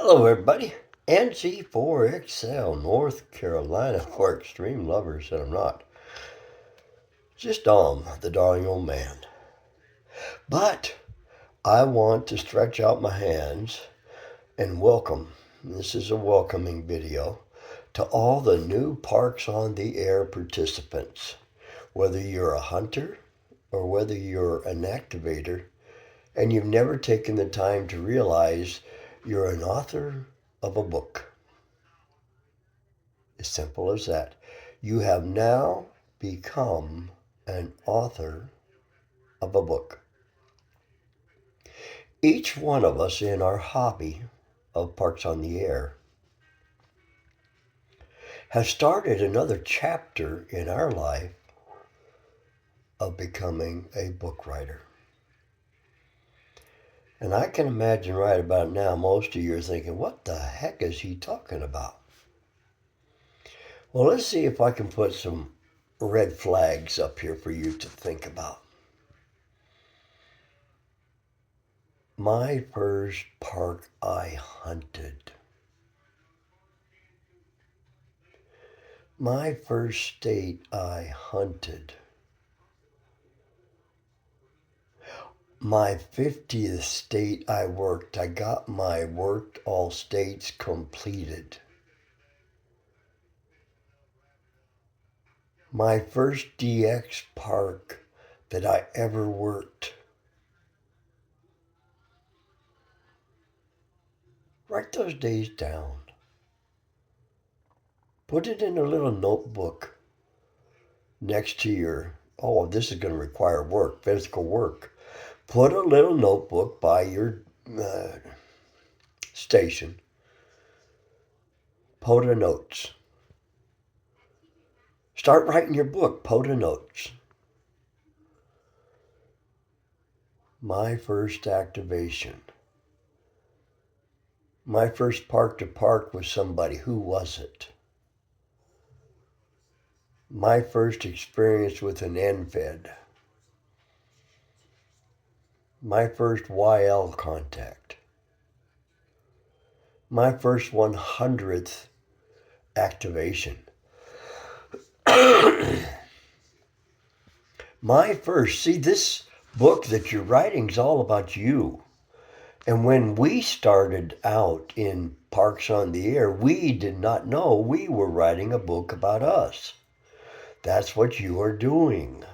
Hello, everybody. NC4XL, North Carolina, for extreme lovers that I'm not. Just the darling old man. But I want to stretch out my hands and welcome. This is a welcoming video to all the new Parks on the Air participants. Whether you're a hunter or whether you're an activator and you've never taken the time to realize you're an author of a book. As simple as that. You have now become an author of a book. Each one of us in our hobby of Parks on the Air has started another chapter in our life of becoming a book writer. And I can imagine right about now, most of you are thinking, what the heck is he talking about? Well, let's see if I can put some red flags up here for you to think about. My first park I hunted. My first state I hunted. My 50th state I worked. I got my worked all states completed. My first DX park that I ever worked. Write those days down. Put it in a little notebook next to your, this is going to require work, physical work. Put a little notebook by your station. POTA notes. Start writing your book, POTA notes. My first activation. My first park to park with somebody. Who was it? My first experience with an NFED. My first YL contact. My first 100th activation. This book that you're writing is all about you. And when we started out in Parks on the Air, we did not know we were writing a book about us. That's what you are doing.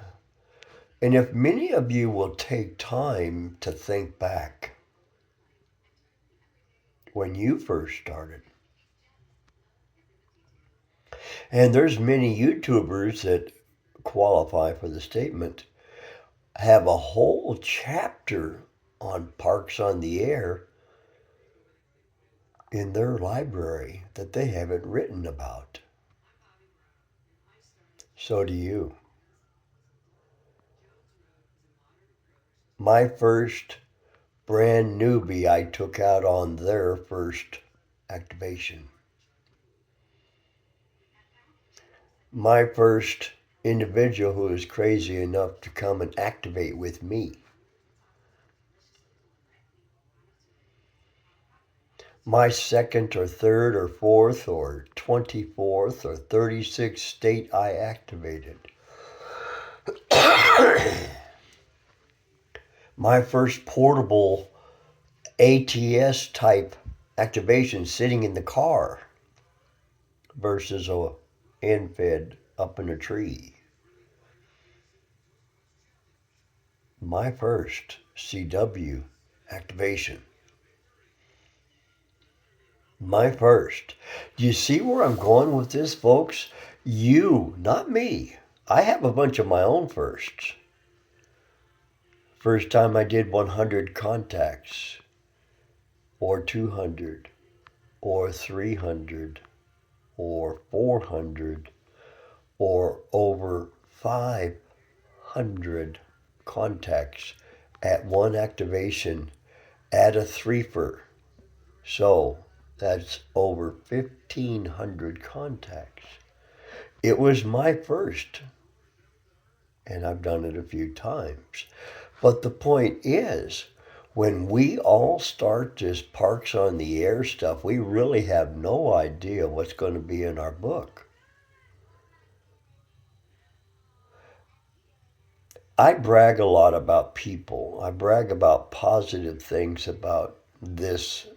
And if many of you will take time to think back when you first started, and there's many YouTubers that qualify for the statement, have a whole chapter on Parks on the Air in their library that they haven't written about. So do you. My first brand newbie I took out on their first activation. My first individual who was crazy enough to come and activate with me. My second or third or fourth or 24th or 36th state I activated. My first portable ATS type activation sitting in the car versus a NFED up in a tree. My first CW activation. My first. Do you see where I'm going with this, folks? You, not me. I have a bunch of my own firsts. First time I did 100 contacts, or 200, or 300, or 400, or over 500 contacts at one activation at a threefer. So that's over 1,500 contacts. It was my first, and I've done it a few times. But the point is, When we all start this Parks on the Air stuff, we really have no idea what's going to be in our book. I brag a lot about people. I brag about positive things about this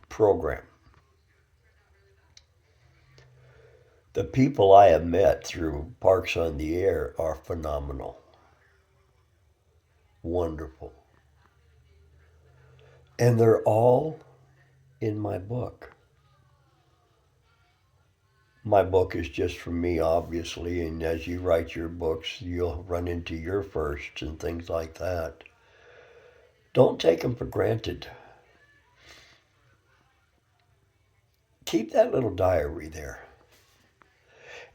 program. The people I have met through Parks on the Air are phenomenal, wonderful. And they're all in my book. My book is just for me, obviously, and as you write your books, you'll run into your firsts and things like that. Don't take them for granted. Keep that little diary there.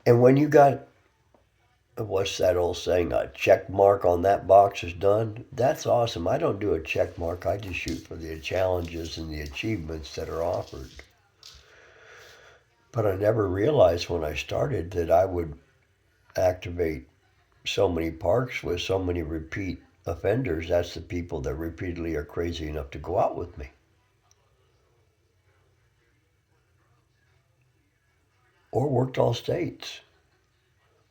And when you got, what's that old saying, a check mark on that box is done, that's awesome. I don't do a check mark, I just shoot for the challenges and the achievements that are offered. But I never realized when I started that I would activate so many parks with so many repeat offenders. That's the people that repeatedly are crazy enough to go out with me. Or worked all states.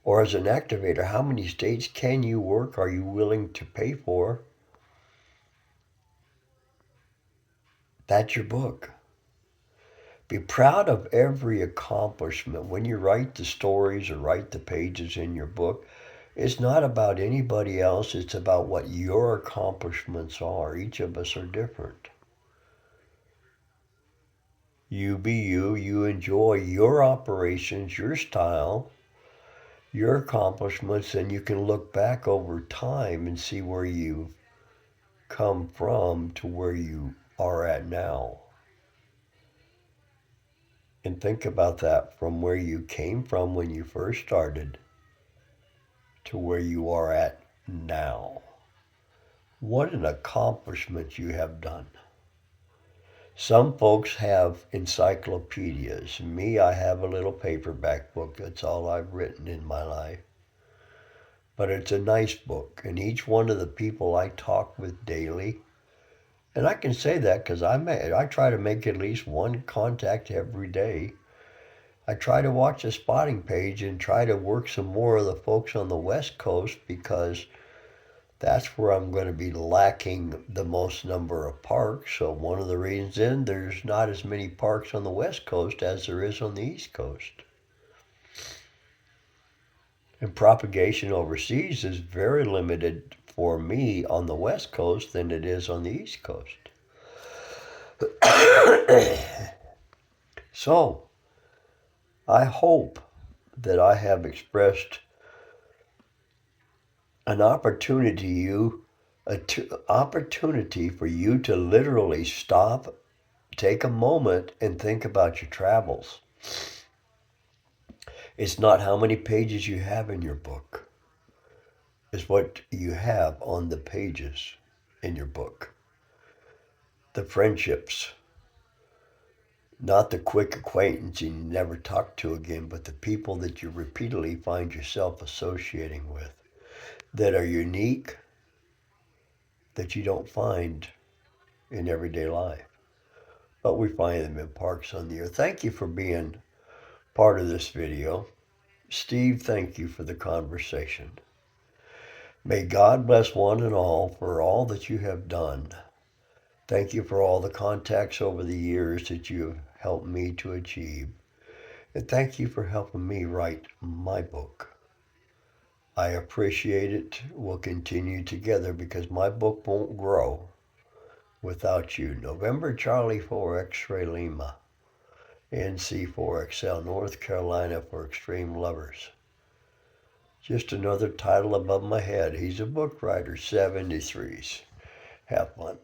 Or as an activator, how many states can you work? Are you willing to pay for? That's your book. Be proud of every accomplishment. When you write the stories or write the pages in your book, it's not about anybody else. It's about what your accomplishments are. Each of us are different. You be you. You enjoy your operations, your style, your accomplishments, and you can look back over time and see where you've come from to where you are at now. And think about that, from where you came from when you first started to where you are at now. What an accomplishment you have done. Some folks have encyclopedias. Me, I have a little paperback book. That's all I've written in my life. But it's a nice book. And each one of the people I talk with daily, and I can say that because I try to make at least one contact every day. I try to watch the spotting page and try to work some more of the folks on the West Coast because that's where I'm going to be lacking the most number of parks. So one of the reasons then there's not as many parks on the West Coast as there is on the East Coast. And propagation overseas is very limited for me on the West Coast than it is on the East Coast. So I hope that I have expressed an opportunity for you to literally stop, take a moment, and think about your travels. It's not how many pages you have in your book. It's what you have on the pages in your book. The friendships, not the quick acquaintance you never talk to again, but the people that you repeatedly find yourself associating with that are unique, that you don't find in everyday life. But we find them in Parks on the Air. Thank you for being part of this video. Steve, thank you for the conversation. May God bless one and all for all that you have done. Thank you for all the contacts over the years that you have helped me to achieve. And thank you for helping me write my book. I appreciate it. We'll continue together because my book won't grow without you. November Charlie 4 X-Ray Lima, NC4XL, North Carolina for extreme lovers. Just another title above my head. He's a book writer, 73s. Have fun.